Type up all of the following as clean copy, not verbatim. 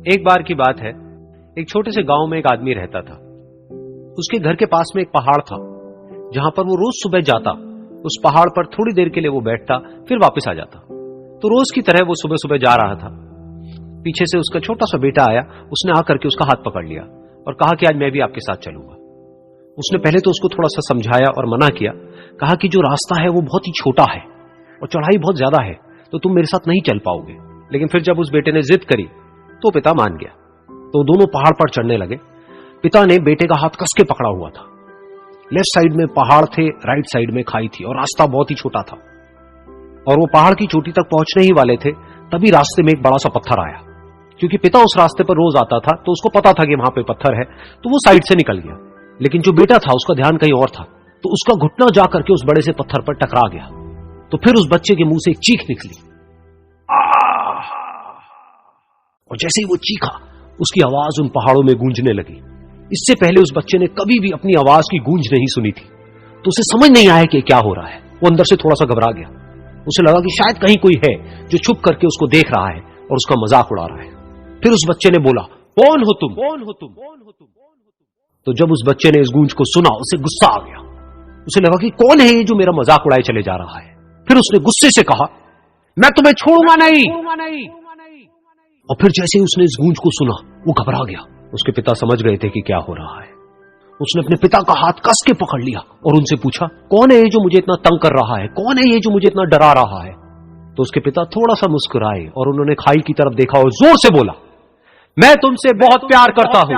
एक बार की बात है, एक छोटे से गांव में एक आदमी रहता था। उसके घर के पास में एक पहाड़ था, जहां पर वो रोज सुबह जाता। उस पहाड़ पर थोड़ी देर के लिए वो बैठता, फिर वापस आ जाता। तो रोज की तरह वो सुबह सुबह जा रहा था। पीछे से उसका छोटा सा बेटा आया। उसने आकर के उसका हाथ पकड़ लिया और कहा कि आज मैं भी आपके साथ चलूंगा। उसने पहले तो उसको थोड़ा सा समझाया और मना किया। कहा कि जो रास्ता है वो बहुत ही छोटा है और चढ़ाई बहुत ज्यादा है, तो तुम मेरे साथ नहीं चल पाओगे। लेकिन फिर जब उस बेटे ने जिद करी तो पिता मान गया। तो दोनों पहाड़ पर चढ़ने लगे। पिता ने बेटे का हाथ कस के पकड़ा हुआ था। लेफ्ट साइड में पहाड़ थे, राइट साइड में खाई थी और रास्ता बहुत ही छोटा था। और वो पहाड़ की चोटी तक पहुंचने ही वाले थे, तभी रास्ते में एक बड़ा सा पत्थर आया। क्योंकि पिता उस रास्ते पर रोज आता था, तो उसको पता था कि वहां पे पत्थर है, तो वो साइड से निकल गया। लेकिन जो बेटा था उसका ध्यान कहीं और था, तो उसका घुटना जाकर के उस बड़े से पत्थर पर टकरा गया। तो फिर उस बच्चे के मुंह से एक चीख निकली। और जैसे ही वो चीखा, उसकी आवाज उन पहाड़ों में गूंजने लगी। इससे पहले उस बच्चे ने कभी भी अपनी आवाज की गूंज नहीं सुनी थी, तो उसे समझ नहीं आया कि क्या हो रहा है। वो अंदर से थोड़ा सा घबरा गया। उसे लगा कि शायद कहीं कोई है जो छुप करके उसको देख रहा है और उसका मजाक उड़ा रहा है। फिर उस बच्चे ने बोला, कौन हो तुम? कौन हो तुम? तो जब उस बच्चे ने इस गूंज को सुना, उसे गुस्सा आ गया। उसे लगा कि कौन है ये जो मेरा मजाक उड़ाए चले जा रहा है। फिर उसने गुस्से से कहा, मैं तुम्हें छोड़ूंगा नहीं। और फिर जैसे ही उसने इस गूंज को सुना, वो घबरा गया। उसके पिता समझ गए थे कि क्या हो रहा है। उसने अपने पिता का हाथ कस के पकड़ लिया और उनसे पूछा, कौन है ये जो मुझे इतना तंग कर रहा है? कौन है ये जो मुझे इतना डरा रहा है? तो उसके पिता थोड़ा सा मुस्कुराए और उन्होंने खाई की तरफ देखा और जोर से बोला, मैं तुमसे बहुत प्यार करता हूं।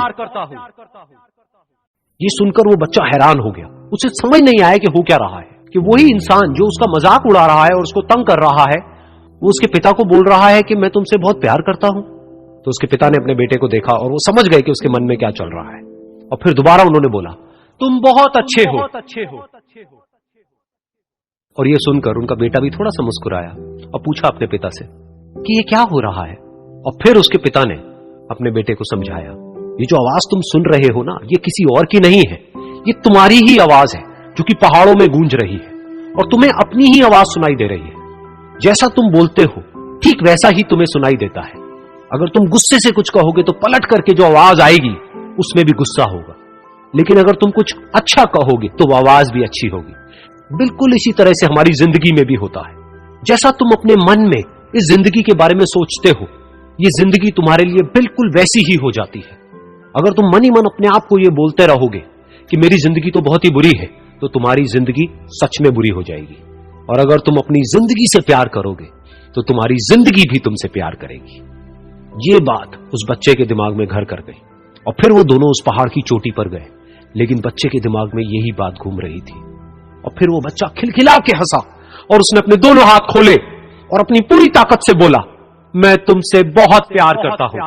ये सुनकर वो बच्चा हैरान हो गया। उसे समझ नहीं आया कि हो क्या रहा है, कि वही इंसान जो उसका मजाक उड़ा रहा है और उसको तंग कर रहा है, वो उसके पिता को बोल रहा है कि मैं तुमसे बहुत प्यार करता हूं। तो उसके पिता ने अपने बेटे को देखा और वो समझ गए कि उसके मन में क्या चल रहा है। और फिर दोबारा उन्होंने बोला, तुम बहुत अच्छे हो। और ये सुनकर उनका बेटा भी थोड़ा सा मुस्कुराया और पूछा अपने पिता से कि ये क्या हो रहा है। और फिर उसके पिता ने अपने बेटे को समझाया, ये जो आवाज तुम सुन रहे हो ना, ये किसी और की नहीं है, ये तुम्हारी ही आवाज है जो कि पहाड़ों में गूंज रही है और तुम्हें अपनी ही आवाज सुनाई दे रही है। जैसा तुम बोलते हो ठीक वैसा ही तुम्हें सुनाई देता है। अगर तुम गुस्से से कुछ कहोगे तो पलट करके जो आवाज आएगी उसमें भी गुस्सा होगा, लेकिन अगर तुम कुछ अच्छा कहोगे तो वो आवाज भी अच्छी होगी। बिल्कुल इसी तरह से हमारी जिंदगी में भी होता है। जैसा तुम अपने मन में इस जिंदगी के बारे में सोचते हो, ये जिंदगी तुम्हारे लिए बिल्कुल वैसी ही हो जाती है। अगर तुम मन ही मन अपने आप को ये बोलते रहोगे कि मेरी जिंदगी तो बहुत ही बुरी है, तो तुम्हारी जिंदगी सच में बुरी हो जाएगी। और अगर तुम अपनी जिंदगी से प्यार करोगे तो तुम्हारी जिंदगी भी तुमसे प्यार करेगी। ये बात उस बच्चे के दिमाग में घर कर गई और फिर वो दोनों उस पहाड़ की चोटी पर गए। लेकिन बच्चे के दिमाग में यही बात घूम रही थी। और फिर वो बच्चा खिलखिला के हंसा और उसने अपने दोनों हाथ खोले और अपनी पूरी ताकत से बोला, मैं तुमसे बहुत प्यार करता हूं।